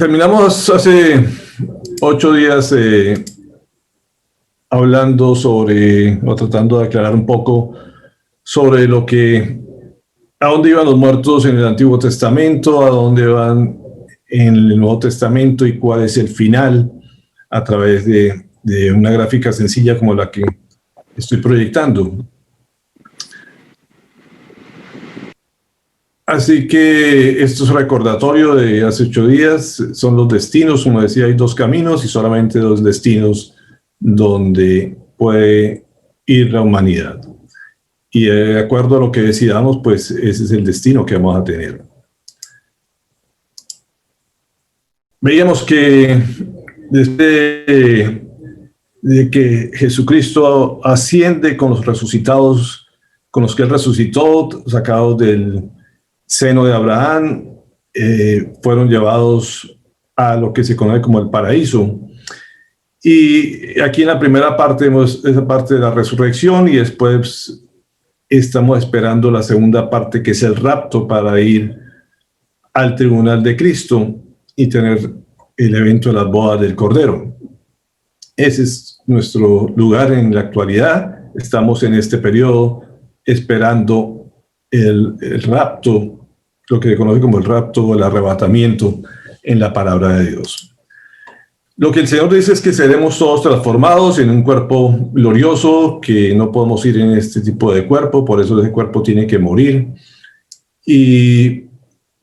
Terminamos hace 8 días hablando sobre, o tratando de aclarar un poco sobre a dónde iban los muertos en el Antiguo Testamento, a dónde van en el Nuevo Testamento y cuál es el final a través de una gráfica sencilla como la que estoy proyectando. Así que esto es un recordatorio de hace 8 días, son los destinos, como decía, hay dos caminos y solamente dos destinos donde puede ir la humanidad. Y de acuerdo a lo que decidamos, pues ese es el destino que vamos a tener. Veíamos que desde de que Jesucristo asciende con los resucitados, con los que Él resucitó, sacados del seno de Abraham, fueron llevados a lo que se conoce como el paraíso. Y aquí en la primera parte vemos esa parte de la resurrección y después estamos esperando la segunda parte, que es el rapto, para ir al tribunal de Cristo y tener el evento de las bodas del Cordero. Ese es nuestro lugar en la actualidad. Estamos en este periodo esperando el rapto, lo que se conoce como el rapto o el arrebatamiento en la palabra de Dios. Lo que el Señor dice es que seremos todos transformados en un cuerpo glorioso, que no podemos ir en este tipo de cuerpo, por eso ese cuerpo tiene que morir. Y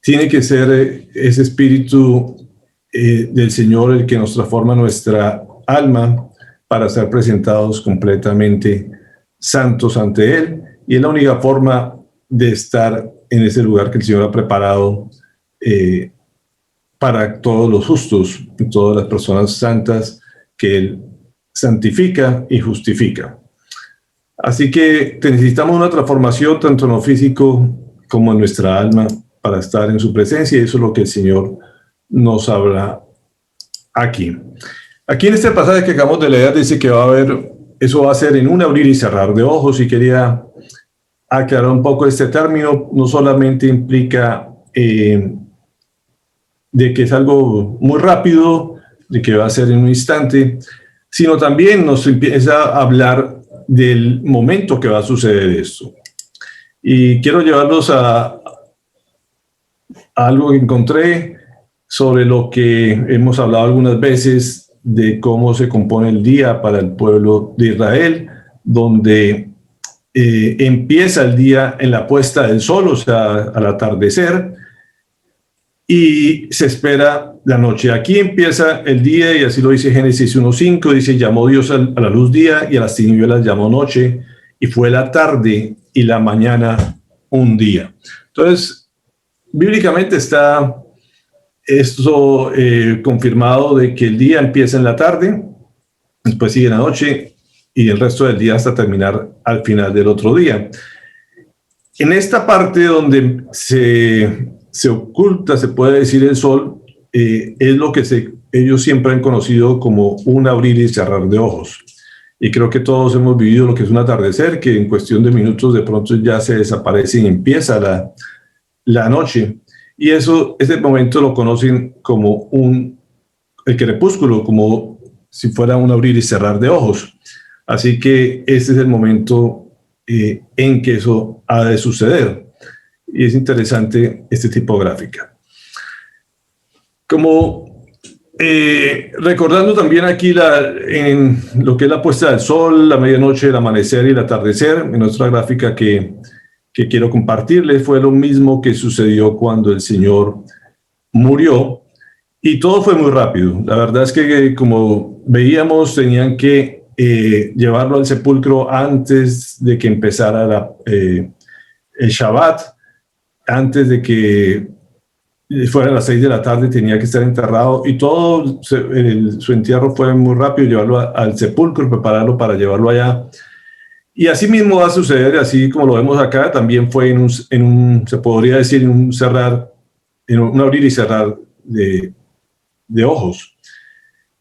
tiene que ser ese espíritu del Señor el que nos transforma nuestra alma para ser presentados completamente santos ante Él. Y es la única forma de estar en ese lugar que el Señor ha preparado para todos los justos y todas las personas santas que Él santifica y justifica. Así que necesitamos una transformación tanto en lo físico como en nuestra alma para estar en su presencia, y eso es lo que el Señor nos habla aquí. Aquí en este pasaje que acabamos de leer dice que eso va a ser en un abrir y cerrar de ojos, y quería aclarar un poco este término. No solamente implica de que es algo muy rápido, de que va a ser en un instante, sino también nos empieza a hablar del momento que va a suceder esto. Y quiero llevarlos a algo que encontré sobre lo que hemos hablado algunas veces, de cómo se compone el día para el pueblo de Israel, donde empieza el día en la puesta del sol, o sea, al atardecer, y se espera la noche. Aquí empieza el día, y así lo dice Génesis 1:5, dice: llamó Dios a la luz día, y a las tinieblas llamó noche, y fue la tarde y la mañana un día. Entonces, bíblicamente está esto confirmado, de que el día empieza en la tarde, después sigue la noche, y el resto del día hasta terminar al final del otro día. En esta parte donde se oculta, se puede decir, el sol, es lo que ellos siempre han conocido como un abrir y cerrar de ojos. Y creo que todos hemos vivido lo que es un atardecer, que en cuestión de minutos de pronto ya se desaparece y empieza la noche. Y ese momento lo conocen como el crepúsculo, como si fuera un abrir y cerrar de ojos. Así que ese es el momento en que eso ha de suceder. Y es interesante este tipo de gráfica. Como recordando también aquí en lo que es la puesta del sol, la medianoche, el amanecer y el atardecer, en nuestra gráfica que quiero compartirles, fue lo mismo que sucedió cuando el Señor murió, y todo fue muy rápido. La verdad es que, como veíamos, tenían que llevarlo al sepulcro antes de que empezara el Shabbat, antes de que fuera a las 6 de la tarde, tenía que estar enterrado, y todo su entierro fue muy rápido, llevarlo al sepulcro, prepararlo para llevarlo allá. Y así mismo va a suceder, así como lo vemos acá, también fue se podría decir, en un abrir y cerrar de ojos.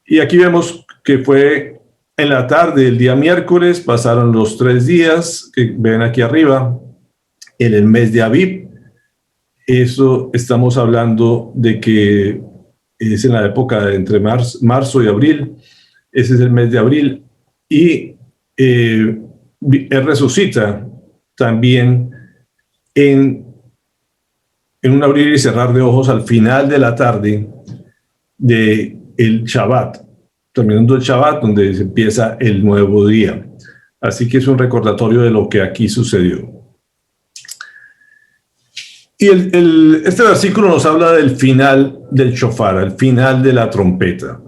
Y aquí vemos que fue en la tarde del día miércoles, pasaron los 3 días que ven aquí arriba, en el mes de Abib. Eso estamos hablando de que es en la época entre marzo y abril, ese es el mes de abril, y Él resucita también en un abrir y cerrar de ojos al final de la tarde de el Shabbat, terminando el Shabbat, donde se empieza el nuevo día. Así que es un recordatorio de lo que aquí sucedió. Y este versículo nos habla del final del shofar, el final de la trompeta.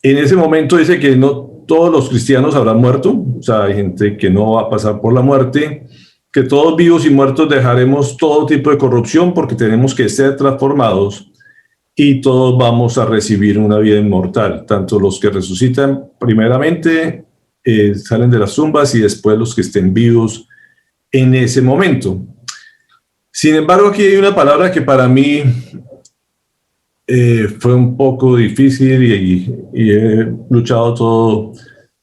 En ese momento dice que no todos los cristianos habrán muerto, o sea, hay gente que no va a pasar por la muerte, que todos vivos y muertos dejaremos todo tipo de corrupción porque tenemos que ser transformados y todos vamos a recibir una vida inmortal, tanto los que resucitan primeramente, salen de las tumbas, y después los que estén vivos en ese momento. Sin embargo, aquí hay una palabra que para mí fue un poco difícil y he luchado todo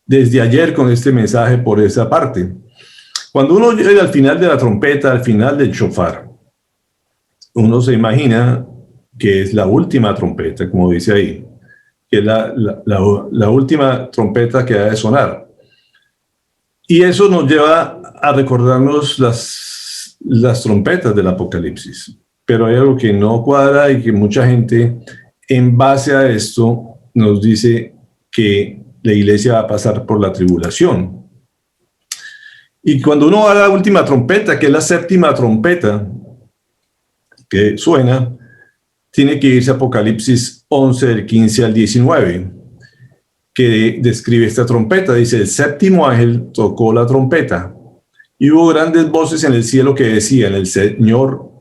desde ayer con este mensaje por esa parte. Cuando uno llega al final de la trompeta, al final del shofar, uno se imagina que es la última trompeta, como dice ahí, que es la última trompeta que ha de sonar. Y eso nos lleva a recordarnos las trompetas del Apocalipsis. Pero hay algo que no cuadra y que mucha gente, en base a esto, nos dice que la iglesia va a pasar por la tribulación. Y cuando uno va a la última trompeta, que es la séptima trompeta que suena, tiene que irse a Apocalipsis 11, del 15 al 19, que describe esta trompeta. Dice: el séptimo ángel tocó la trompeta, y hubo grandes voces en el cielo que decían: el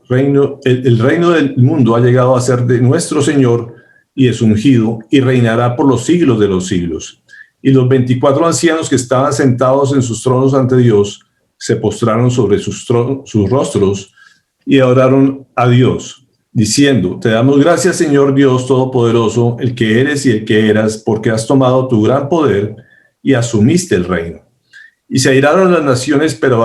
reino del mundo ha llegado a ser de nuestro Señor y es ungido, y reinará por los siglos de los siglos. Y los 24 ancianos que estaban sentados en sus tronos ante Dios se postraron sobre sus rostros y adoraron a Dios, diciendo: te damos gracias, Señor Dios Todopoderoso, el que eres y el que eras, porque has tomado tu gran poder y asumiste el reino. Y se airaron las naciones, pero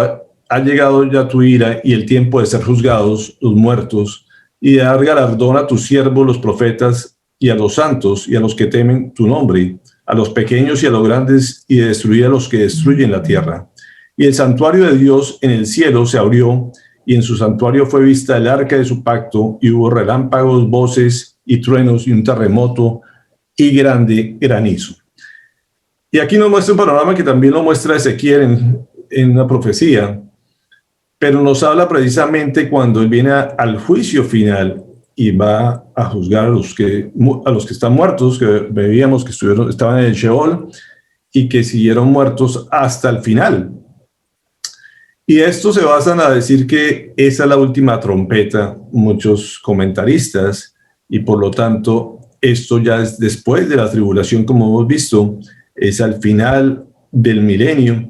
ha llegado ya tu ira y el tiempo de ser juzgados los muertos y de dar galardón a tus siervos los profetas y a los santos y a los que temen tu nombre, a los pequeños y a los grandes, y de destruir a los que destruyen la tierra. Y el santuario de Dios en el cielo se abrió, y en su santuario fue vista el arca de su pacto, y hubo relámpagos, voces y truenos y un terremoto y grande granizo. Y aquí nos muestra un panorama que también lo muestra Ezequiel en una profecía, pero nos habla precisamente cuando él viene al juicio final y va a juzgar a los que están muertos, que veíamos que estaban en el Sheol y que siguieron muertos hasta el final. Y esto se basan a decir que esa es la última trompeta, muchos comentaristas, y por lo tanto esto ya es después de la tribulación, como hemos visto, es al final del milenio,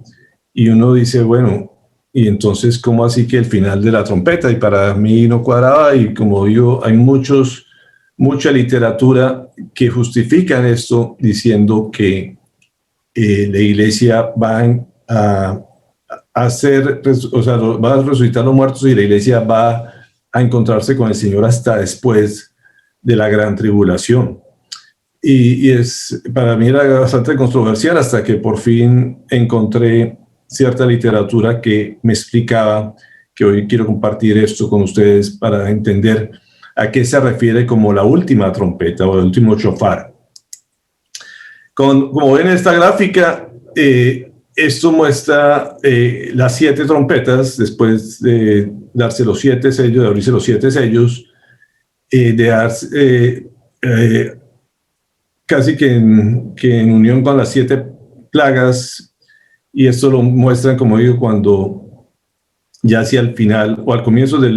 y uno dice, bueno, y entonces, ¿cómo así que el final de la trompeta? Y para mí no cuadraba, y como digo, hay mucha literatura que justifican esto diciendo que la iglesia va a va a resucitar los muertos y la iglesia va a encontrarse con el Señor hasta después de la gran tribulación. Y para mí era bastante controversial hasta que por fin encontré cierta literatura que me explicaba, que hoy quiero compartir esto con ustedes para entender a qué se refiere como la última trompeta o el último shofar. Como ven en esta gráfica, esto muestra las 7 trompetas después de darse los 7 sellos, de abrirse los 7 sellos, de darse casi que en unión con las 7 plagas. Y esto lo muestran, como digo, cuando ya hacia el final o al comienzo de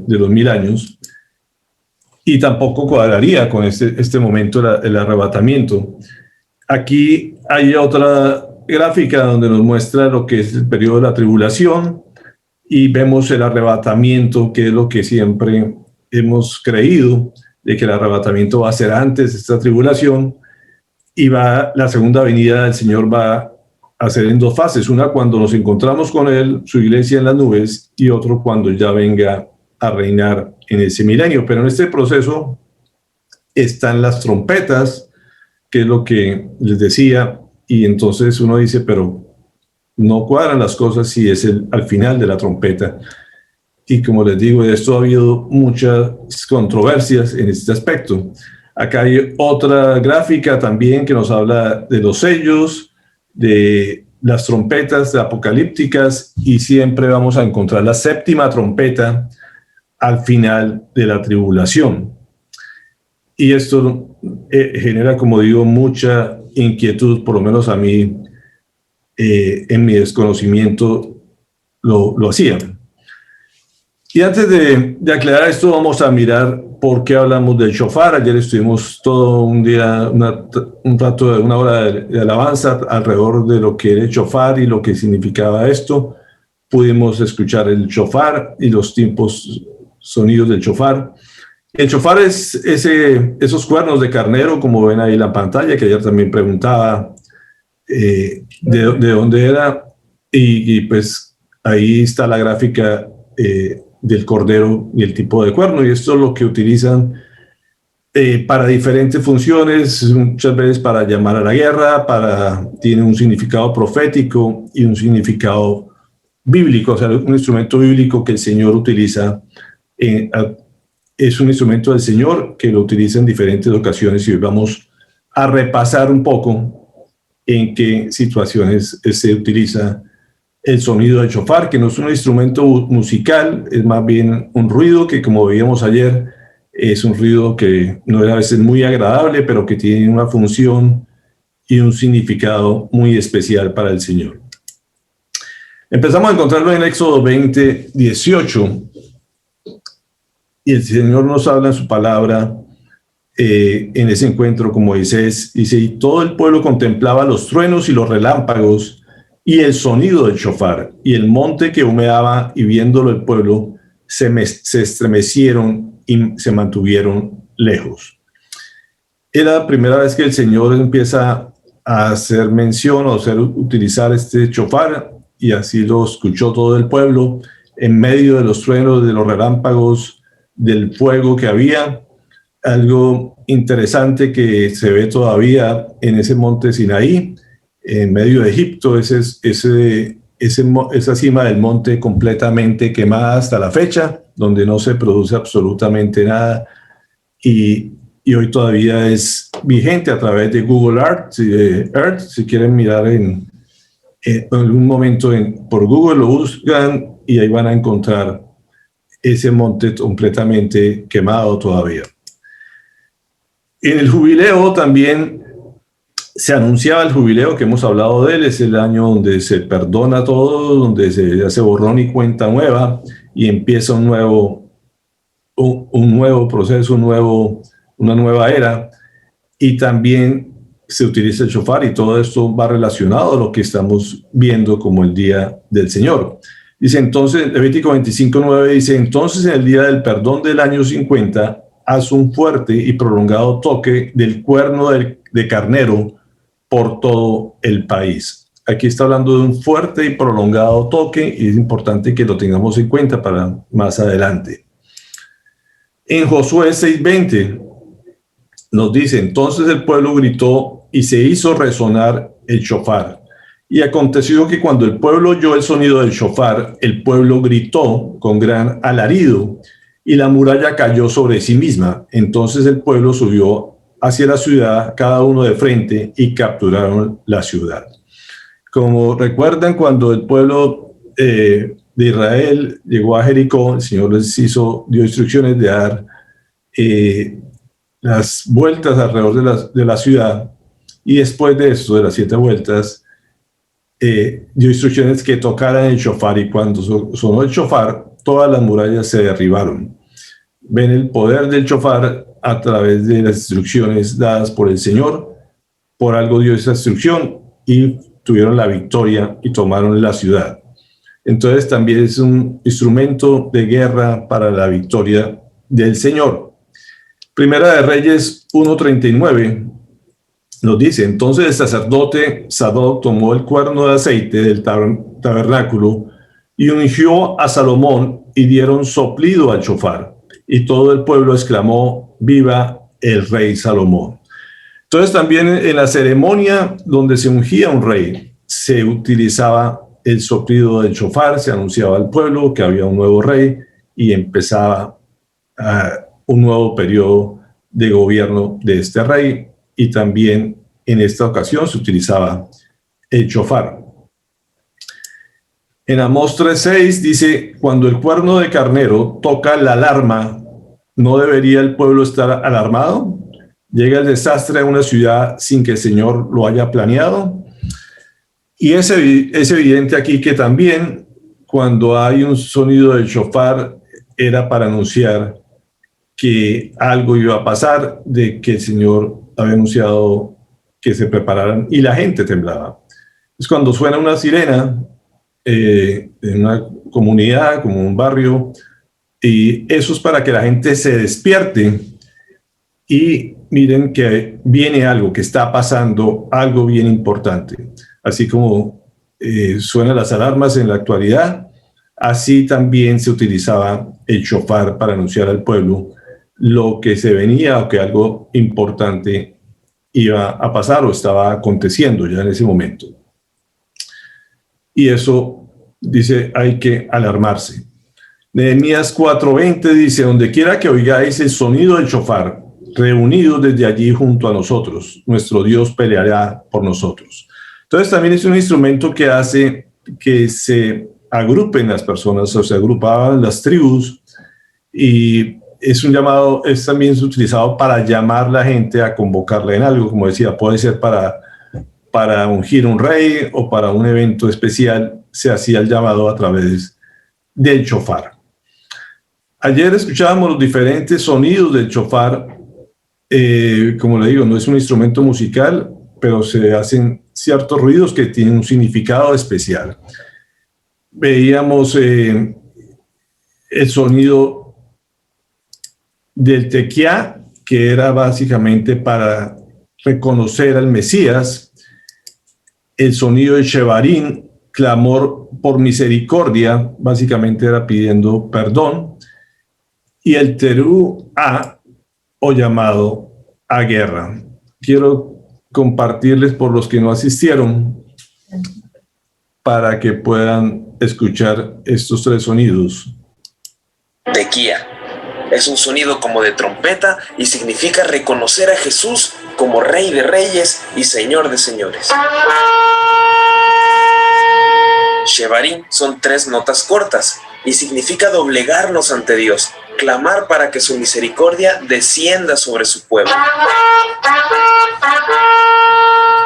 los 1000 años, y tampoco cuadraría con este momento, el arrebatamiento. Aquí hay otra gráfica donde nos muestra lo que es el periodo de la tribulación, y vemos el arrebatamiento, que es lo que siempre hemos creído, de que el arrebatamiento va a ser antes de esta tribulación, y la segunda venida del Señor va a ser en 2 fases, una cuando nos encontramos con Él, su iglesia en las nubes, y otro cuando ya venga a reinar en ese milenio. Pero en este proceso están las trompetas, que es lo que les decía, y entonces uno dice, pero no cuadran las cosas si es al final de la trompeta. Y como les digo, de esto ha habido muchas controversias en este aspecto. Acá hay otra gráfica también que nos habla de los sellos, de las trompetas apocalípticas, y siempre vamos a encontrar la séptima trompeta al final de la tribulación. Y esto genera, como digo, mucha inquietud, por lo menos a mí, en mi desconocimiento lo hacía. Y antes de aclarar esto, vamos a mirar por qué hablamos del shofar. Ayer estuvimos todo un día, un rato de una hora de alabanza alrededor de lo que era el shofar y lo que significaba esto. Pudimos escuchar el shofar y los tiempos sonidos del shofar. El shofar es esos cuernos de carnero, como ven ahí en la pantalla, que ayer también preguntaba de dónde era. Y pues ahí está la gráfica del cordero y el tipo de cuerno, y esto es lo que utilizan para diferentes funciones, muchas veces para llamar a la guerra, tiene un significado profético y un significado bíblico, o sea, un instrumento bíblico que el Señor utiliza, es un instrumento del Señor que lo utiliza en diferentes ocasiones, y hoy vamos a repasar un poco en qué situaciones se utiliza el sonido del shofar, que no es un instrumento musical, es más bien un ruido que, como veíamos ayer, es un ruido que no es a veces muy agradable, pero que tiene una función y un significado muy especial para el Señor. Empezamos a encontrarlo en Éxodo 20, 18, y el Señor nos habla en su palabra en ese encuentro con Moisés. Dice, y todo el pueblo contemplaba los truenos y los relámpagos y el sonido del shofar, y el monte que humeaba, y viéndolo el pueblo, se estremecieron y se mantuvieron lejos. Era la primera vez que el Señor empieza a hacer mención o utilizar este shofar, y así lo escuchó todo el pueblo, en medio de los truenos, de los relámpagos, del fuego que había. Algo interesante que se ve todavía en ese monte Sinaí, en medio de Egipto, esa cima del monte completamente quemada hasta la fecha, donde no se produce absolutamente nada, y hoy todavía es vigente a través de Google Earth. Si quieren mirar en algún momento por Google, lo buscan y ahí van a encontrar ese monte completamente quemado todavía. En el jubileo también se anunciaba el jubileo, que hemos hablado de él, es el año donde se perdona todo, donde se hace borrón y cuenta nueva, y empieza un nuevo proceso, una nueva era, y también se utiliza el shofar, y todo esto va relacionado a lo que estamos viendo como el día del Señor. Dice entonces, Levítico 25:9 dice, entonces en el día del perdón del año 50, haz un fuerte y prolongado toque del cuerno de carnero por todo el país. Aquí está hablando de un fuerte y prolongado toque, y es importante que lo tengamos en cuenta para más adelante. En Josué 6:20 nos dice, entonces el pueblo gritó y se hizo resonar el shofar. Y aconteció que cuando el pueblo oyó el sonido del shofar, el pueblo gritó con gran alarido, y la muralla cayó sobre sí misma. Entonces el pueblo subió hacia la ciudad, cada uno de frente, y capturaron la ciudad. Como recuerdan, cuando el pueblo de Israel llegó a Jericó, el Señor les dio instrucciones de dar las vueltas alrededor de la ciudad, y después de esto, de las 7 vueltas, dio instrucciones que tocaran el shofar, y cuando sonó el shofar, todas las murallas se derribaron. Ven el poder del shofar a través de las instrucciones dadas por el Señor. Por algo dio esa instrucción y tuvieron la victoria y tomaron la ciudad. Entonces también es un instrumento de guerra para la victoria del Señor. Primera de Reyes 1:39 nos dice, entonces el sacerdote Sadoc tomó el cuerno de aceite del tabernáculo y ungió a Salomón, y dieron soplido al shofar, y todo el pueblo exclamó, viva el rey Salomón. Entonces también en la ceremonia donde se ungía un rey, se utilizaba el sonido del shofar, se anunciaba al pueblo que había un nuevo rey y empezaba un nuevo periodo de gobierno de este rey, y también en esta ocasión se utilizaba el shofar. En Amós 3:6 dice: cuando el cuerno de carnero toca la alarma, ¿no debería el pueblo estar alarmado? Llega el desastre a una ciudad sin que el Señor lo haya planeado. Y es evidente aquí que también cuando hay un sonido del shofar era para anunciar que algo iba a pasar, de que el Señor había anunciado que se prepararan, y la gente temblaba. Es cuando suena una sirena en una comunidad, como un barrio, y eso es para que la gente se despierte y miren que viene algo, que está pasando algo bien importante. Así como suenan las alarmas en la actualidad, así también se utilizaba el shofar para anunciar al pueblo lo que se venía, o que algo importante iba a pasar o estaba aconteciendo ya en ese momento. Y eso, dice, hay que alarmarse. Nehemías 4:20 dice: donde quiera que oigáis el sonido del shofar, reunidos desde allí junto a nosotros, nuestro Dios peleará por nosotros. Entonces también es un instrumento que hace que se agrupen las personas, o se agrupaban las tribus, y es un llamado, es también utilizado para llamar a la gente a convocarla en algo, como decía, puede ser para ungir un rey o para un evento especial, se hacía el llamado a través del shofar. Ayer escuchábamos los diferentes sonidos del shofar. Como le digo, no es un instrumento musical, pero se hacen ciertos ruidos que tienen un significado especial. Veíamos el sonido del tequiá, que era básicamente para reconocer al Mesías. El sonido de shevarim, clamor por misericordia, básicamente era pidiendo perdón. Y el teruá, o llamado a guerra. Quiero compartirles por los que no asistieron, para que puedan escuchar estos tres sonidos. Tequía es un sonido como de trompeta y significa reconocer a Jesús como Rey de Reyes y Señor de Señores. Shevarim son 3 notas cortas y significa doblegarnos ante Dios, clamar para que su misericordia descienda sobre su pueblo.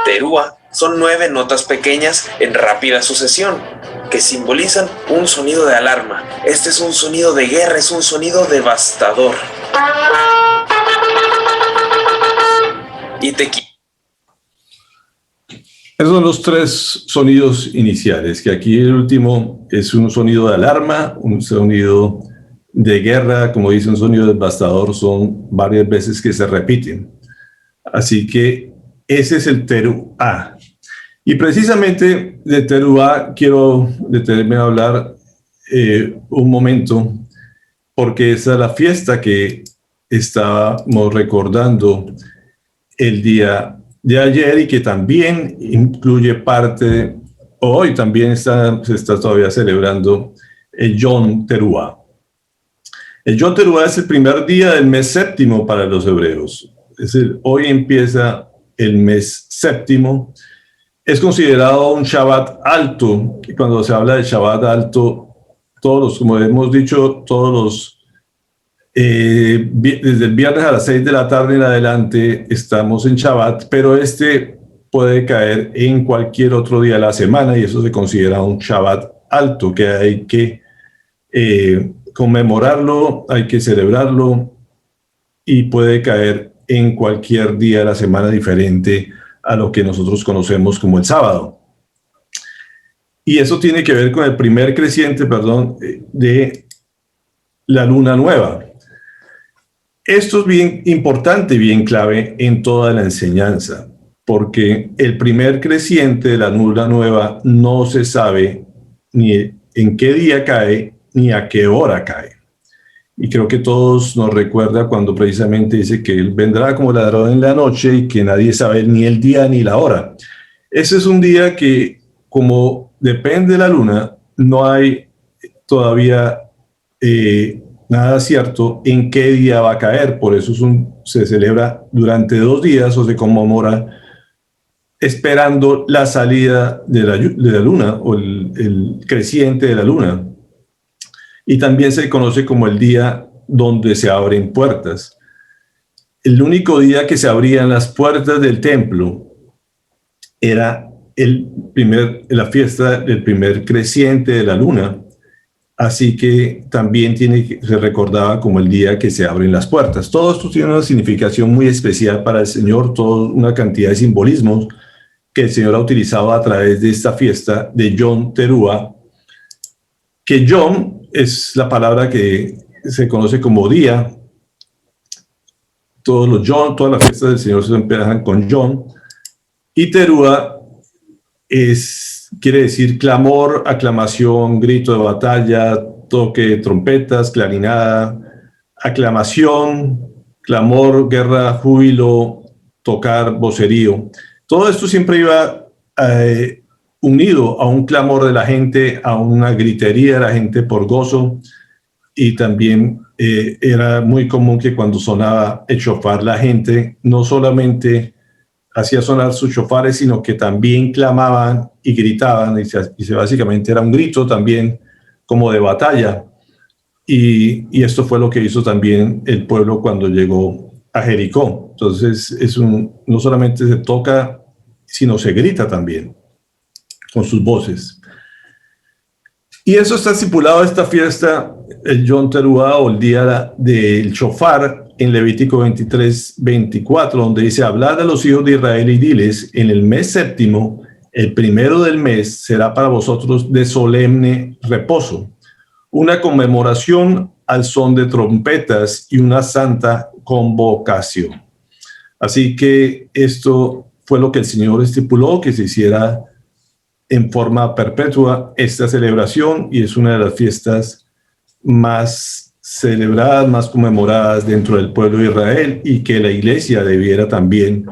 Teruá son 9 notas pequeñas en rápida sucesión, que simbolizan un sonido de alarma. Este es un sonido de guerra, es un sonido devastador. Y tequía. Esos son los 3 sonidos iniciales, que aquí el último es un sonido de alarma, un sonido de guerra, como dice, un sonido devastador, son varias veces que se repiten. Así que ese es el teruá. Y precisamente de teruá quiero detenerme a hablar un momento, porque esa es la fiesta que estábamos recordando el día de ayer, y que también incluye parte, hoy también se está todavía celebrando el Yom Teruá. El Yom Teruá es el primer día del mes séptimo para los hebreos. Hoy empieza el mes séptimo. Es considerado un Shabbat alto, y cuando se habla de Shabbat alto, todos, como hemos dicho, todos los desde el viernes a las 6 de la tarde en adelante estamos en Shabbat, pero este puede caer en cualquier otro día de la semana, y eso se considera un Shabbat alto, que hay que conmemorarlo, hay que celebrarlo, y puede caer en cualquier día de la semana diferente a lo que nosotros conocemos como el sábado. Y eso tiene que ver con el primer creciente, de la luna nueva. Esto es bien importante, bien clave en toda la enseñanza, porque el primer creciente de la luna nueva no se sabe ni en qué día cae ni a qué hora cae. Y creo que todos nos recuerda cuando precisamente dice que Él vendrá como ladrón en la noche y que nadie sabe ni el día ni la hora. Ese es un día que, como depende de la luna, no hay todavía nada cierto en qué día va a caer. Por eso se celebra durante 2 días o se conmemora esperando la salida de la luna o el creciente de la luna. Y también se conoce como el día donde se abren puertas. El único día que se abrían las puertas del templo era la fiesta del primer creciente de la luna. Así que también se recordaba como el día que se abren las puertas. Todo esto tiene una significación muy especial para el Señor, toda una cantidad de simbolismos que el Señor ha utilizado a través de esta fiesta de Yom Teruah, que Yom es la palabra que se conoce como día. Todos los Yom, todas las fiestas del Señor se empiezan con Yom. Y Teruah quiere decir clamor, aclamación, grito de batalla, toque de trompetas, clarinada, aclamación, clamor, guerra, júbilo, tocar, vocerío. Todo esto siempre iba unido a un clamor de la gente, a una gritería de la gente por gozo, y también era muy común que cuando sonaba el shofar la gente no solamente hacía sonar sus shofares, sino que también clamaban y gritaban, y básicamente era un grito también como de batalla. Y esto fue lo que hizo también el pueblo cuando llegó a Jericó. Entonces no solamente se toca, sino se grita también con sus voces. Y eso está estipulado esta fiesta, el Yom Teruah, o el día del shofar, en Levítico 23-24, donde dice: hablad a los hijos de Israel y diles, en el mes séptimo, el primero del mes, será para vosotros de solemne reposo, una conmemoración al son de trompetas y una santa convocación. Así que esto fue lo que el Señor estipuló, que se hiciera en forma perpetua esta celebración, y es una de las fiestas más celebradas, más conmemoradas dentro del pueblo de Israel, y que la iglesia debiera también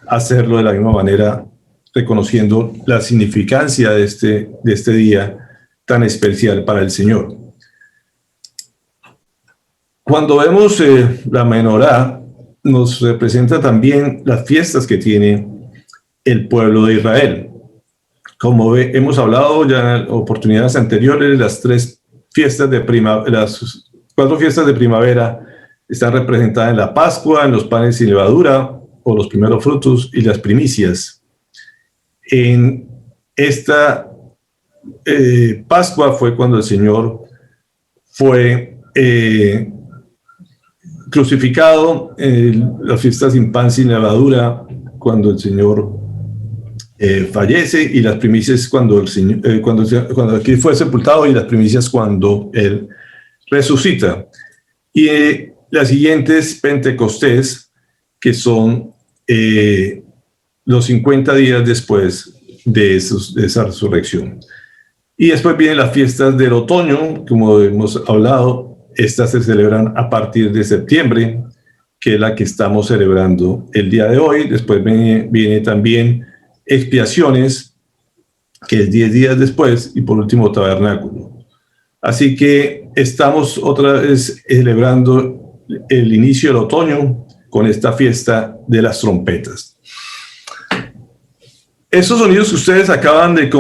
hacerlo de la misma manera, reconociendo la significancia de este día tan especial para el Señor. Cuando vemos la menorá, nos representa también las fiestas que tiene el pueblo de Israel. Como hemos hablado ya en oportunidades anteriores, las 4 fiestas de primavera están representadas en la Pascua, en los panes sin levadura, o los primeros frutos, y las primicias. En esta Pascua fue cuando el Señor fue crucificado, las fiestas sin pan sin levadura, cuando el Señor fallece, y las primicias cuando aquí fue sepultado, y las primicias cuando Él resucita. Y las siguientes, Pentecostés, que son los 50 días después de esa resurrección. Y después vienen las fiestas del otoño, como hemos hablado. Estas se celebran a partir de septiembre, que es la que estamos celebrando el día de hoy. Después viene también expiaciones, que es 10 días después, y por último tabernáculo. Así que estamos otra vez celebrando el inicio del otoño con esta fiesta de las trompetas. Esos sonidos que ustedes acaban de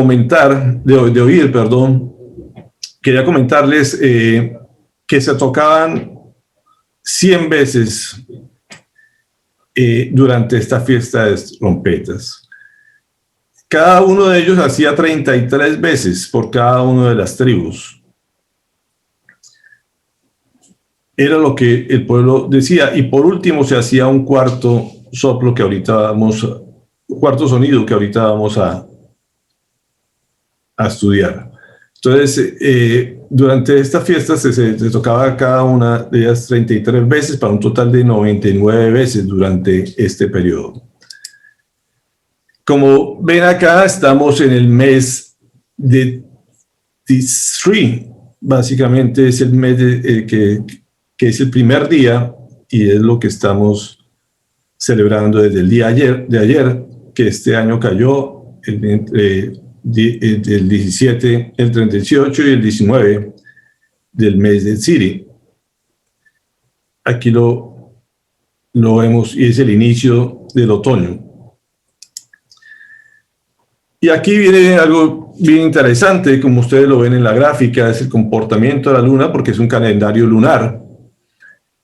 oír, quería comentarles que se tocaban 100 veces durante esta fiesta de trompetas. Cada uno de ellos hacía 33 veces por cada una de las tribus. Era lo que el pueblo decía. Y por último se hacía un cuarto sonido que ahorita vamos a estudiar. Entonces, durante esta fiesta se tocaba cada una de ellas 33 veces, para un total de 99 veces durante este periodo. Como ven acá, estamos en el mes de Tisri. Básicamente es el mes que es el primer día, y es lo que estamos celebrando desde el día de ayer, que este año cayó el 17, el 38 y el 19 del mes de Siri. Aquí lo vemos y es el inicio del otoño. Y aquí viene algo bien interesante, como ustedes lo ven en la gráfica, es el comportamiento de la luna, porque es un calendario lunar.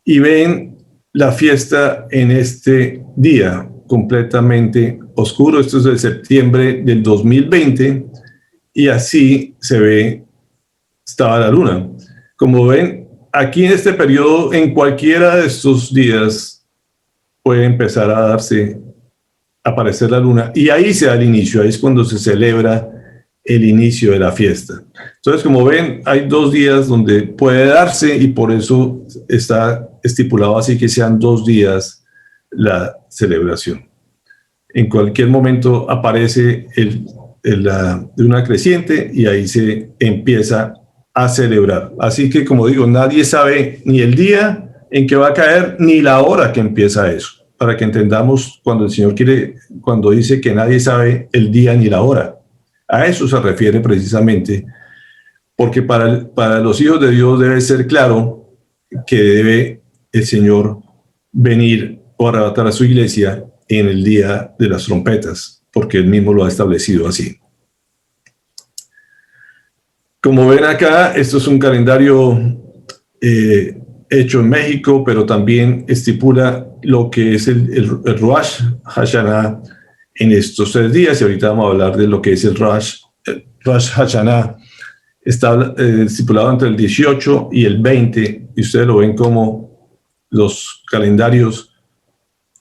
Y ven la fiesta en este día, completamente oscuro. Esto es de septiembre del 2020, y así se ve, estaba la luna. Como ven, aquí en este periodo, en cualquiera de estos días, puede empezar a aparecer la luna, y ahí se da el inicio, ahí es cuando se celebra el inicio de la fiesta. Entonces, como ven, hay 2 días donde puede darse, y por eso está estipulado así, que sean 2 días la celebración. En cualquier momento aparece la luna creciente y ahí se empieza a celebrar. Así que, como digo, nadie sabe ni el día en que va a caer, ni la hora que empieza eso, para que entendamos cuando el Señor cuando dice que nadie sabe el día ni la hora. A eso se refiere precisamente, porque para los hijos de Dios debe ser claro que debe el Señor venir o arrebatar a su iglesia en el día de las trompetas, porque Él mismo lo ha establecido así. Como ven acá, esto es un calendario hecho en México, pero también estipula lo que es el Rosh Hashanah en estos 3 días, y ahorita vamos a hablar de lo que es el Rosh Hashanah. Está estipulado entre el 18 y el 20, y ustedes lo ven como los calendarios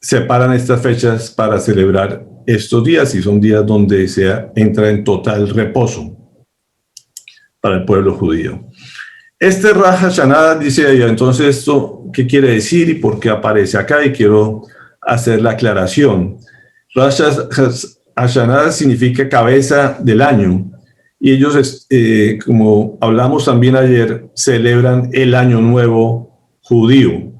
separan estas fechas para celebrar estos días, y son días donde se entra en total reposo para el pueblo judío. Este Rosh Hashanah, dice ella, entonces esto, ¿qué quiere decir y por qué aparece acá? Y quiero hacer la aclaración. Rosh Hashanah significa cabeza del año, y ellos, como hablamos también ayer, celebran el Año Nuevo judío,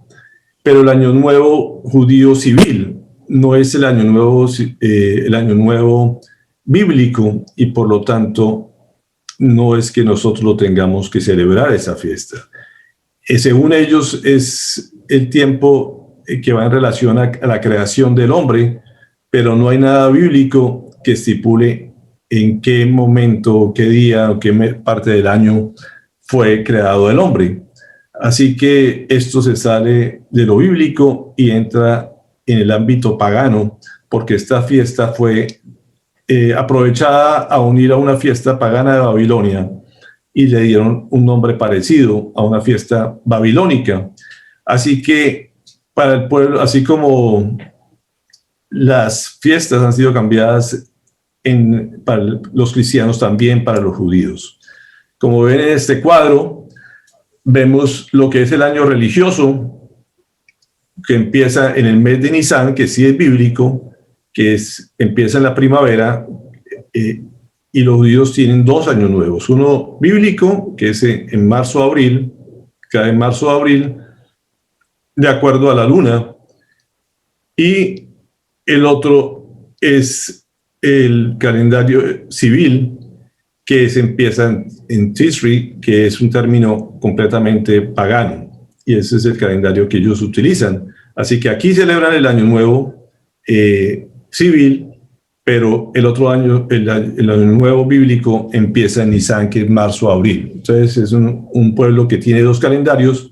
pero el Año Nuevo judío civil, no es el Año Nuevo bíblico, y por lo tanto no es que nosotros lo tengamos que celebrar esa fiesta. Según ellos es el tiempo que va en relación a la creación del hombre, pero no hay nada bíblico que estipule en qué momento, qué día o qué parte del año fue creado el hombre. Así que esto se sale de lo bíblico y entra en el ámbito pagano, porque esta fiesta fue aprovechada a unir a una fiesta pagana de Babilonia, y le dieron un nombre parecido a una fiesta babilónica. Así que para el pueblo, así como las fiestas han sido cambiadas para los cristianos, también para los judíos. Como ven en este cuadro, vemos lo que es el año religioso, que empieza en el mes de Nisan, que sí es bíblico, que empieza en la primavera, y los judíos tienen 2 años nuevos. Uno bíblico, que es en marzo-abril, cae en marzo-abril, de acuerdo a la luna, y el otro es el calendario civil, que empieza en Tisri, que es un término completamente pagano, y ese es el calendario que ellos utilizan. Así que aquí celebran el Año Nuevo civil, pero el otro año, el Año Nuevo bíblico, empieza en Nisan, que es marzo-abril. Entonces es un pueblo que tiene 2 calendarios,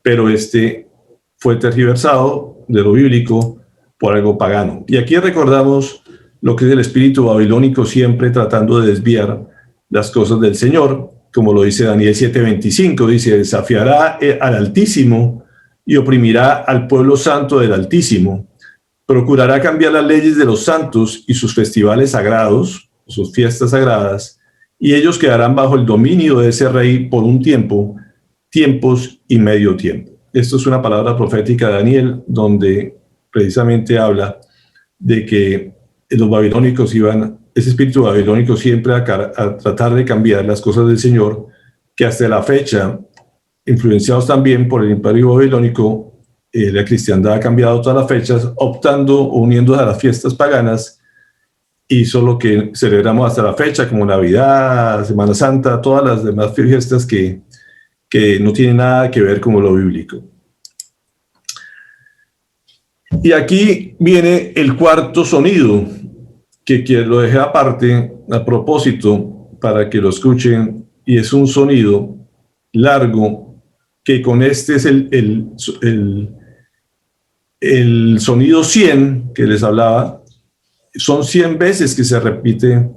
pero este fue tergiversado de lo bíblico por algo pagano. Y aquí recordamos lo que es el espíritu babilónico, siempre tratando de desviar las cosas del Señor, como lo dice Daniel 7:25, dice: desafiará al Altísimo y oprimirá al pueblo santo del Altísimo. Procurará cambiar las leyes de los santos y sus festivales sagrados, sus fiestas sagradas, y ellos quedarán bajo el dominio de ese rey por un tiempo, tiempos y medio tiempo. Esto es una palabra profética de Daniel, donde precisamente habla de que los babilónicos ese espíritu babilónico siempre a tratar de cambiar las cosas del Señor, que hasta la fecha influenciados también por el Imperio Babilónico, la cristiandad ha cambiado todas las fechas, optando o uniéndose a las fiestas paganas, y solo que celebramos hasta la fecha, como Navidad, Semana Santa, todas las demás fiestas que no tienen nada que ver con lo bíblico. Y aquí viene el cuarto sonido, que lo dejé aparte a propósito para que lo escuchen, y es un sonido largo, que con este es el sonido 100 que les hablaba. Son 100 veces que se repite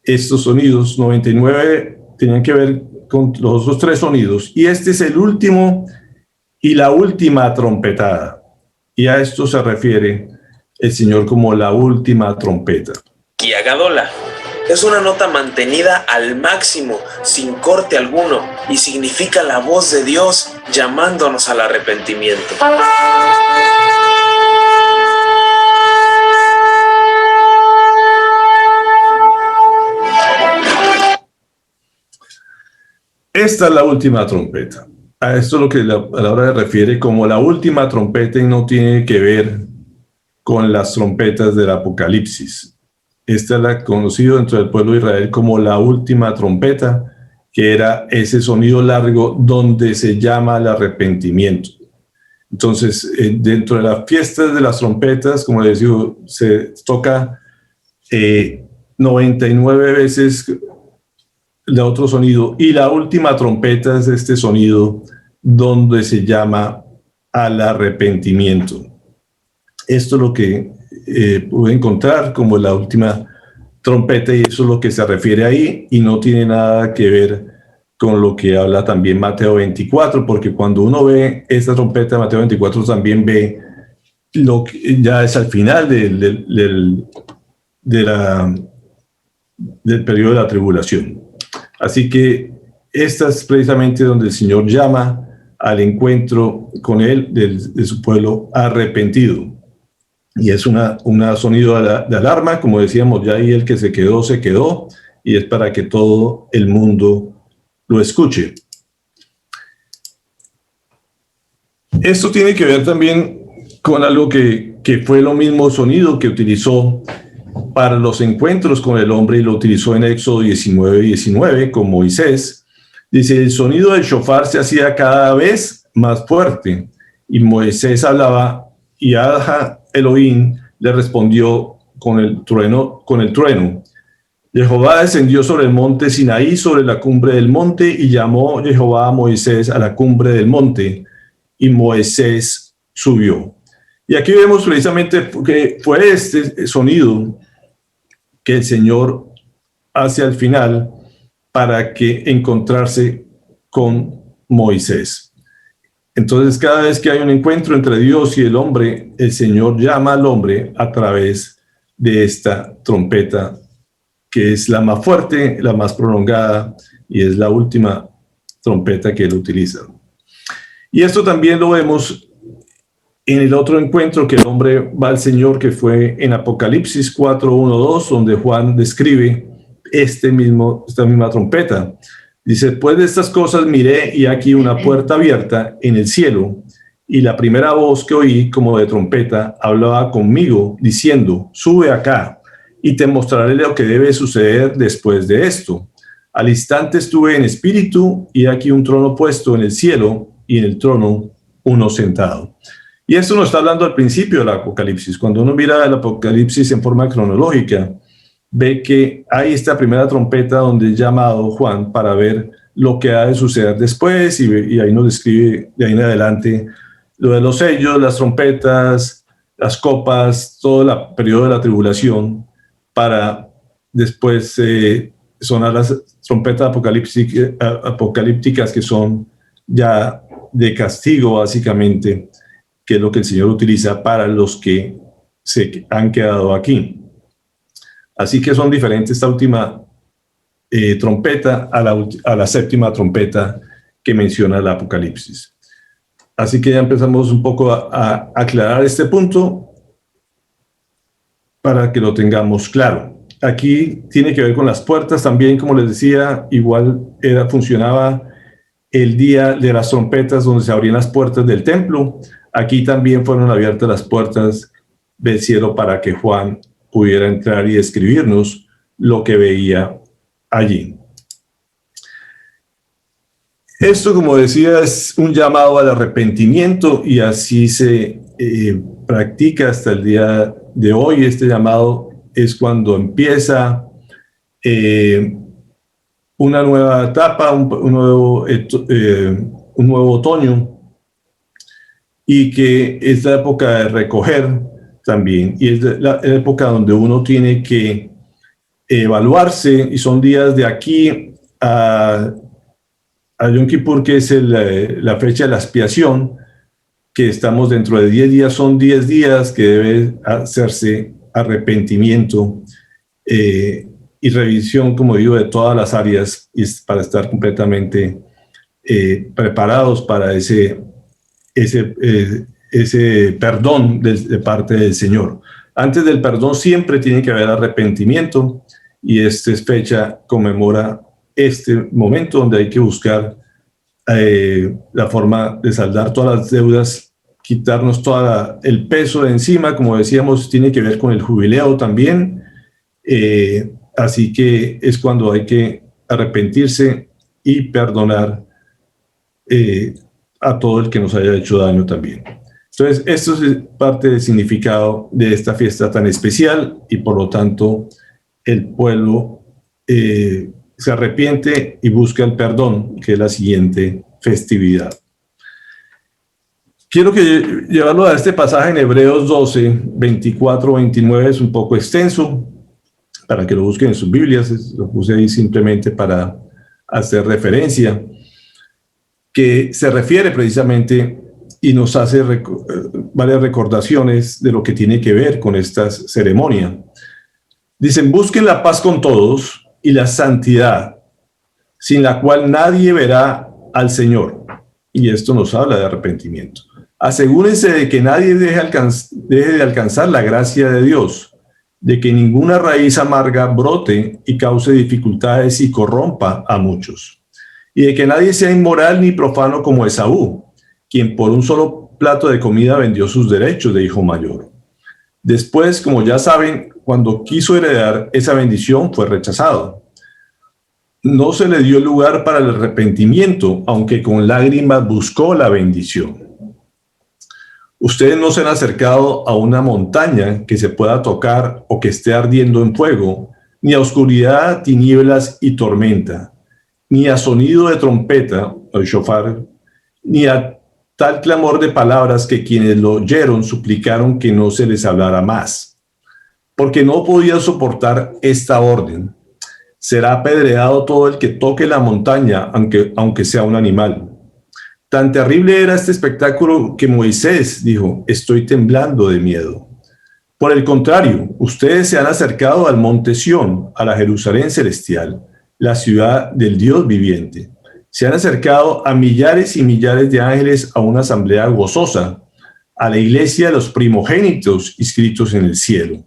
estos sonidos, 99 tenían que ver con los otros 3 sonidos, y este es el último y la última trompetada, y a esto se refiere el Señor como la última trompeta. Kiagadola es una nota mantenida al máximo, sin corte alguno, y significa la voz de Dios llamándonos al arrepentimiento. Esta es la última trompeta. A esto es lo que la palabra se refiere como la última trompeta, y no tiene que ver con las trompetas del Apocalipsis. Esta es la conocida dentro del pueblo de Israel como la última trompeta, que era ese sonido largo donde se llama el arrepentimiento. Entonces, dentro de las fiestas de las trompetas, como les digo, se toca 99 veces el otro sonido, y la última trompeta es este sonido donde se llama al arrepentimiento. Esto es lo que pude encontrar como la última trompeta, y eso es lo que se refiere ahí, y no tiene nada que ver con lo que habla también Mateo 24, porque cuando uno ve esta trompeta de Mateo 24 también ve lo que ya es al final del periodo de la tribulación. Así que esta es precisamente donde el Señor llama al encuentro con él de su pueblo arrepentido. Y es un sonido de alarma, como decíamos ya, y el que se quedó, y es para que todo el mundo lo escuche. Esto tiene que ver también con algo que fue lo mismo sonido que utilizó para los encuentros con el hombre, y lo utilizó en Éxodo 19:19 con Moisés. Dice: el sonido del shofar se hacía cada vez más fuerte, y Moisés hablaba, y Adja Elohim le respondió con el trueno. Jehová descendió sobre el monte Sinaí, sobre la cumbre del monte, y llamó Jehová a Moisés a la cumbre del monte, y Moisés subió. Y aquí vemos precisamente que fue este sonido que el Señor hace al final para que encontrarse con Moisés. Entonces, cada vez que hay un encuentro entre Dios y el hombre, el Señor llama al hombre a través de esta trompeta, que es la más fuerte, la más prolongada, y es la última trompeta que él utiliza. Y esto también lo vemos en el otro encuentro que el hombre va al Señor, que fue en Apocalipsis 4:1-2, donde Juan describe esta misma trompeta. Dice: después de estas cosas miré, y aquí una puerta abierta en el cielo, y la primera voz que oí como de trompeta hablaba conmigo, diciendo: sube acá, y te mostraré lo que debe suceder después de esto. Al instante estuve en espíritu, y aquí un trono puesto en el cielo, y en el trono uno sentado. Y esto nos está hablando al principio del Apocalipsis. Cuando uno mira el Apocalipsis en forma cronológica, ve que hay esta primera trompeta donde es llamado Juan para ver lo que ha de suceder después, y ahí nos describe de ahí en adelante lo de los sellos, las trompetas, las copas, todo el periodo de la tribulación, para después sonar las trompetas apocalípticas, que son ya de castigo, básicamente, que es lo que el Señor utiliza para los que se han quedado aquí. Así que son diferentes esta última trompeta a la séptima trompeta que menciona el Apocalipsis. Así que ya empezamos un poco a aclarar este punto para que lo tengamos claro. Aquí tiene que ver con las puertas también, como les decía, igual funcionaba el día de las trompetas, donde se abrían las puertas del templo. Aquí también fueron abiertas las puertas del cielo para que Juan pudiera entrar y escribirnos lo que veía allí. Esto, como decía, es un llamado al arrepentimiento y así se practica hasta el día de hoy. Este llamado es cuando empieza una nueva etapa, un nuevo otoño, y que es la época de recoger también, y es la época donde uno tiene que evaluarse, y son días de aquí a Yom Kippur, que es la fecha de la expiación, que estamos dentro de 10 días, son 10 días que debe hacerse arrepentimiento y revisión, como digo, de todas las áreas, y para estar completamente preparados para ese perdón de parte del Señor. Antes del perdón siempre tiene que haber arrepentimiento, y esta fecha conmemora este momento donde hay que buscar la forma de saldar todas las deudas, quitarnos todo el peso de encima. Como decíamos, tiene que ver con el jubileo también, así que es cuando hay que arrepentirse y perdonar a todo el que nos haya hecho daño también. Entonces, esto es parte del significado de esta fiesta tan especial, y por lo tanto el pueblo se arrepiente y busca el perdón, que es la siguiente festividad. Quiero llevarlo a este pasaje en Hebreos 12, 24, 29, es un poco extenso, para que lo busquen en sus Biblias, lo puse ahí simplemente para hacer referencia, que se refiere precisamente y nos hace varias recordaciones de lo que tiene que ver con esta ceremonia. Dicen: busquen la paz con todos y la santidad, sin la cual nadie verá al Señor. Y esto nos habla de arrepentimiento. Asegúrense de que nadie deje de alcanzar la gracia de Dios, de que ninguna raíz amarga brote y cause dificultades y corrompa a muchos, y de que nadie sea inmoral ni profano como Esaú, quien por un solo plato de comida vendió sus derechos de hijo mayor. Después, como ya saben, cuando quiso heredar esa bendición, fue rechazado. No se le dio lugar para el arrepentimiento, aunque con lágrimas buscó la bendición. Ustedes no se han acercado a una montaña que se pueda tocar o que esté ardiendo en fuego, ni a oscuridad, tinieblas y tormenta, ni a sonido de trompeta o shofar, ni a tal clamor de palabras que quienes lo oyeron suplicaron que no se les hablara más, porque no podían soportar esta orden: será apedreado todo el que toque la montaña, aunque sea un animal. Tan terrible era este espectáculo que Moisés dijo: estoy temblando de miedo. Por el contrario, ustedes se han acercado al monte Sión, a la Jerusalén celestial, la ciudad del Dios viviente. Se han acercado a millares y millares de ángeles, a una asamblea gozosa, a la iglesia de los primogénitos inscritos en el cielo.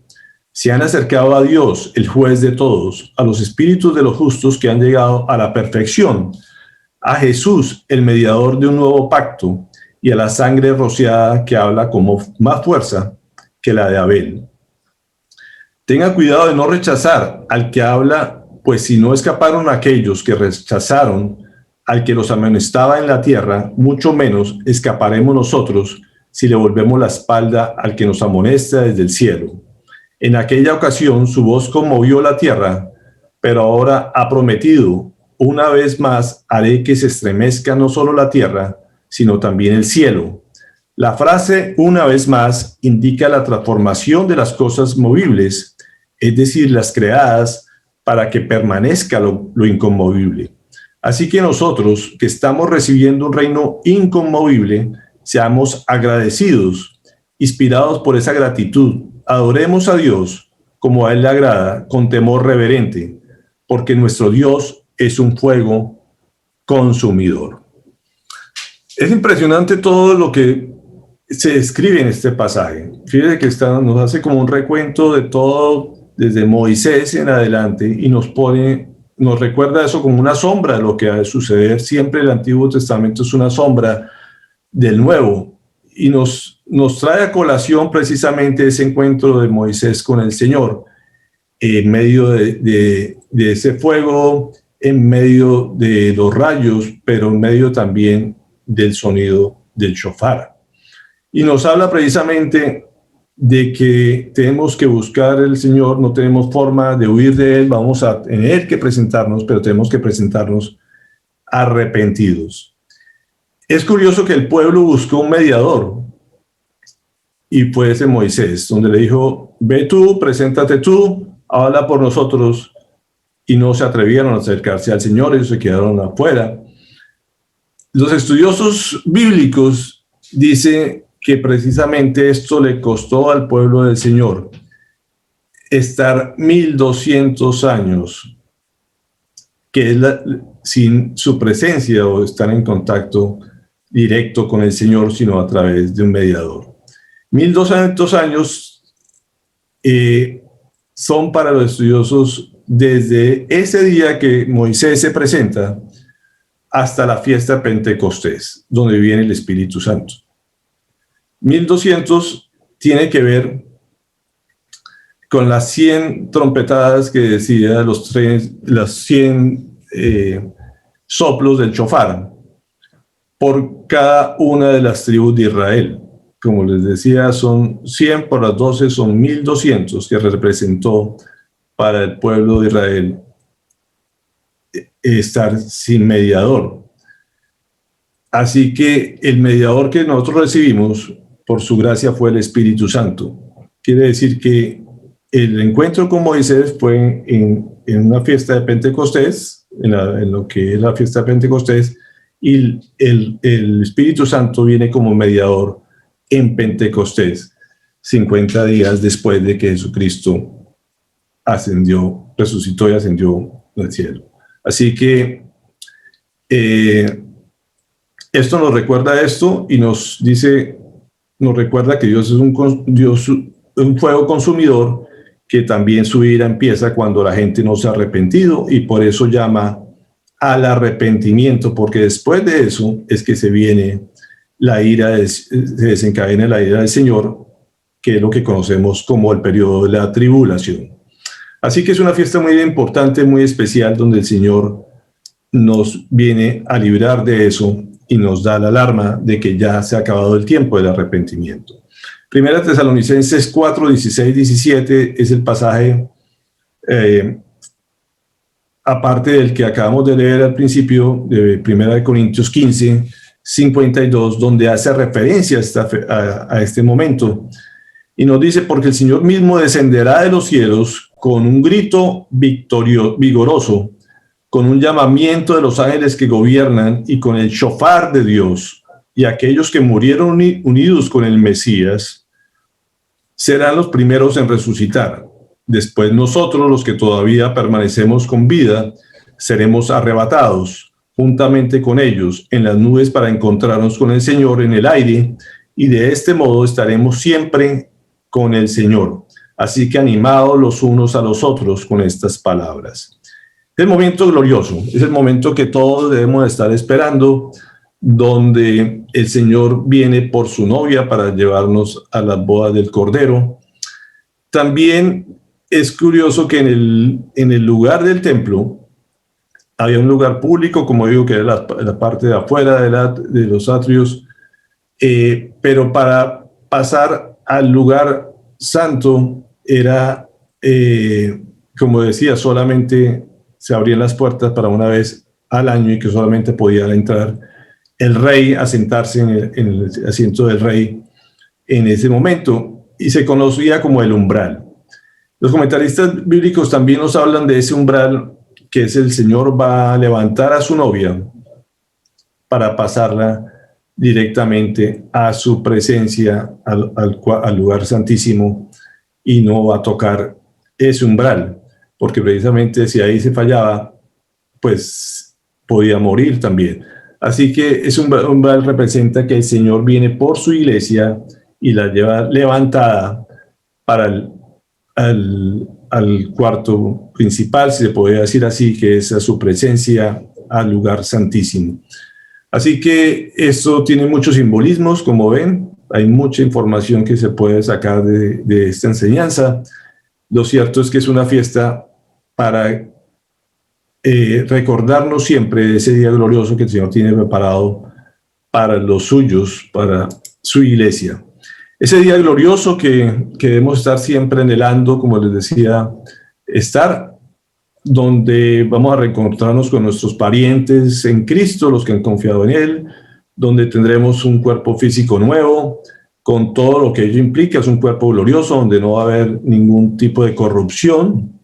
Se han acercado a Dios, el juez de todos, a los espíritus de los justos que han llegado a la perfección, a Jesús, el mediador de un nuevo pacto, y a la sangre rociada que habla con más fuerza que la de Abel. Tenga cuidado de no rechazar al que habla, pues si no escaparon aquellos que rechazaron al que los amonestaba en la tierra, mucho menos escaparemos nosotros si le volvemos la espalda al que nos amonesta desde el cielo. En aquella ocasión su voz conmovió la tierra, pero ahora ha prometido: una vez más haré que se estremezca no solo la tierra, sino también el cielo. La frase "una vez más" indica la transformación de las cosas movibles, es decir, las creadas, para que permanezca lo inconmovible. Así que nosotros, que estamos recibiendo un reino inconmovible, seamos agradecidos, inspirados por esa gratitud. Adoremos a Dios como a Él le agrada, con temor reverente, porque nuestro Dios es un fuego consumidor. Es impresionante todo lo que se describe en este pasaje. Fíjense que nos hace como un recuento de todo desde Moisés en adelante, y nos pone nos recuerda eso como una sombra de lo que ha de suceder. Siempre el Antiguo Testamento es una sombra del Nuevo, y nos trae a colación precisamente ese encuentro de Moisés con el Señor, en medio de ese fuego, en medio de los rayos, pero en medio también del sonido del shofar. Y nos habla precisamente de que tenemos que buscar al Señor, no tenemos forma de huir de Él, vamos a tener que presentarnos, pero tenemos que presentarnos arrepentidos. Es curioso que el pueblo buscó un mediador, y fue ese Moisés, donde le dijo: ve tú, preséntate tú, habla por nosotros, y no se atrevieron a acercarse al Señor, ellos se quedaron afuera. Los estudiosos bíblicos dicen que precisamente esto le costó al pueblo del Señor estar 1200 años, que es sin su presencia o estar en contacto directo con el Señor, sino a través de un mediador. 1200 años son para los estudiosos desde ese día que Moisés se presenta hasta la fiesta de Pentecostés, donde viene el Espíritu Santo. 1200 tiene que ver con las 100 trompetadas que decía, las 100 soplos del shofar por cada una de las tribus de Israel. Como les decía, son 100 por las 12, son 1200 que representó para el pueblo de Israel estar sin mediador. Así que el mediador que nosotros recibimos por su gracia fue el Espíritu Santo. Quiere decir que el encuentro con Moisés fue en una fiesta de Pentecostés, en lo que es la fiesta de Pentecostés, y el Espíritu Santo viene como mediador en Pentecostés, 50 días después de que Jesucristo ascendió, resucitó y ascendió al cielo. Así que esto nos recuerda esto y nos recuerda que Dios es un fuego consumidor, que también su ira empieza cuando la gente no se ha arrepentido, y por eso llama al arrepentimiento, porque después de eso es que se viene la ira, se desencadena la ira del Señor, que es lo que conocemos como el periodo de la tribulación. Así que es una fiesta muy importante, muy especial, donde el Señor nos viene a librar de eso y nos da la alarma de que ya se ha acabado el tiempo del arrepentimiento. Primera Tesalonicenses 4, 16, 17 es el pasaje, aparte del que acabamos de leer al principio, de Primera Corintios 15, 52, donde hace referencia a este momento. Y nos dice: porque el Señor mismo descenderá de los cielos con un grito vigoroso, con un llamamiento de los ángeles que gobiernan y con el shofar de Dios, y aquellos que murieron unidos con el Mesías serán los primeros en resucitar. Después nosotros, los que todavía permanecemos con vida, seremos arrebatados juntamente con ellos en las nubes para encontrarnos con el Señor en el aire, y de este modo estaremos siempre con el Señor. Así que animados los unos a los otros con estas palabras. Es el momento glorioso, es el momento que todos debemos estar esperando, donde el Señor viene por su novia para llevarnos a las bodas del Cordero. También es curioso que en el lugar del templo había un lugar público, como digo, que era la parte de afuera de los atrios, pero para pasar al lugar santo era, como decía, solamente se abrían las puertas para una vez al año, y que solamente podía entrar el rey a sentarse en el asiento del rey en ese momento, y se conocía como el umbral. Los comentaristas bíblicos también nos hablan de ese umbral, que es el Señor va a levantar a su novia para pasarla directamente a su presencia, al lugar santísimo, y no va a tocar ese umbral, porque precisamente si ahí se fallaba, pues podía morir también. Así que ese umbral representa que el Señor viene por su iglesia y la lleva levantada para al cuarto principal, si se puede decir así, que es a su presencia al lugar santísimo. Así que esto tiene muchos simbolismos, como ven, hay mucha información que se puede sacar de esta enseñanza. Lo cierto es que es una fiesta para recordarnos siempre ese día glorioso que el Señor tiene preparado para los suyos, para su iglesia. Ese día glorioso que debemos estar siempre anhelando, como les decía, estar donde vamos a reencontrarnos con nuestros parientes en Cristo, los que han confiado en Él, donde tendremos un cuerpo físico nuevo, con todo lo que ello implica. Es un cuerpo glorioso, donde no va a haber ningún tipo de corrupción,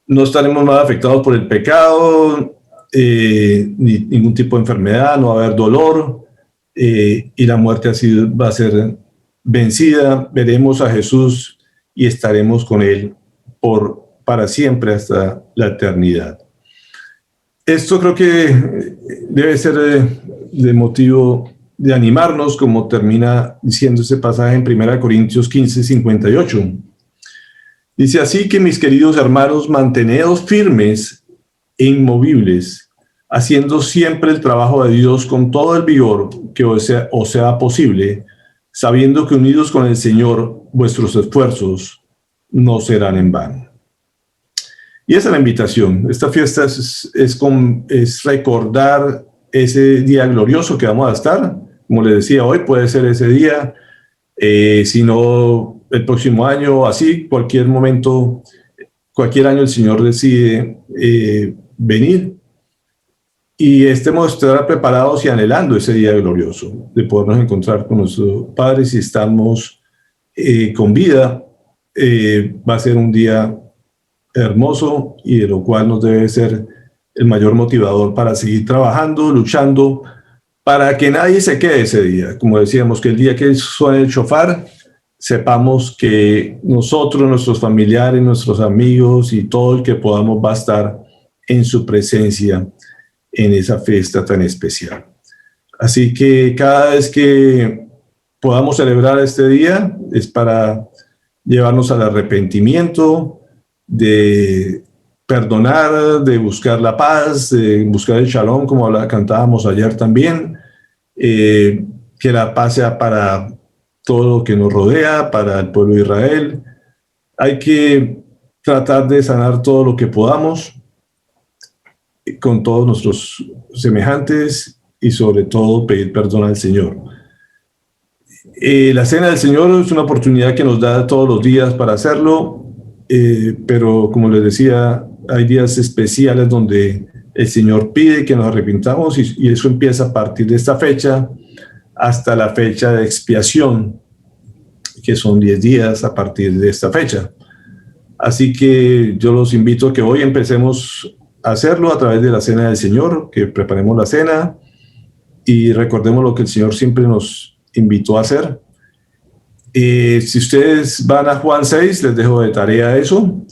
no estaremos más afectados por el pecado, ni ningún tipo de enfermedad, no va a haber dolor, y la muerte así va a ser vencida. Veremos a Jesús y estaremos con Él para siempre hasta la eternidad. Esto creo que debe ser de motivo de animarnos, como termina diciendo ese pasaje en 1 Corintios 15, 58. Dice: así que, mis queridos hermanos, manteneos firmes e inmovibles, haciendo siempre el trabajo de Dios con todo el vigor que os sea posible, sabiendo que unidos con el Señor vuestros esfuerzos no serán en vano. Y esa es la invitación. Esta fiesta es recordar ese día glorioso que vamos a estar. Como les decía, hoy puede ser ese día, si no el próximo año, así, cualquier momento, cualquier año el Señor decide venir, y estemos estar preparados y anhelando ese día glorioso, de podernos encontrar con nuestros padres. Si estamos con vida, va a ser un día hermoso, y de lo cual nos debe ser el mayor motivador para seguir trabajando, luchando, para que nadie se quede ese día. Como decíamos, que el día que suene el shofar, sepamos que nosotros, nuestros familiares, nuestros amigos y todo el que podamos va a estar en su presencia en esa fiesta tan especial. Así que cada vez que podamos celebrar este día es para llevarnos al arrepentimiento, de perdonar, de buscar la paz, de buscar el shalom, como cantábamos ayer también, que la paz sea para todo lo que nos rodea, para el pueblo de Israel. Hay que tratar de sanar todo lo que podamos con todos nuestros semejantes, y sobre todo pedir perdón al Señor. La Cena del Señor es una oportunidad que nos da todos los días para hacerlo, pero como les decía, hay días especiales donde el Señor pide que nos arrepintamos, y eso empieza a partir de esta fecha hasta la fecha de expiación, que son 10 días a partir de esta fecha. Así que yo los invito a que hoy empecemos a hacerlo a través de la Cena del Señor, que preparemos la cena y recordemos lo que el Señor siempre nos invitó a hacer. Si ustedes van a Juan 6, les dejo de tarea eso.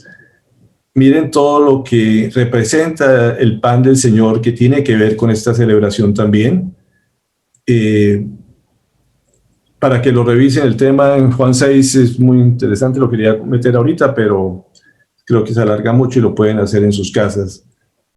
Miren todo lo que representa el pan del Señor, que tiene que ver con esta celebración también. Para que lo revisen, el tema en Juan 6 es muy interesante, lo quería meter ahorita, pero creo que se alarga mucho y lo pueden hacer en sus casas.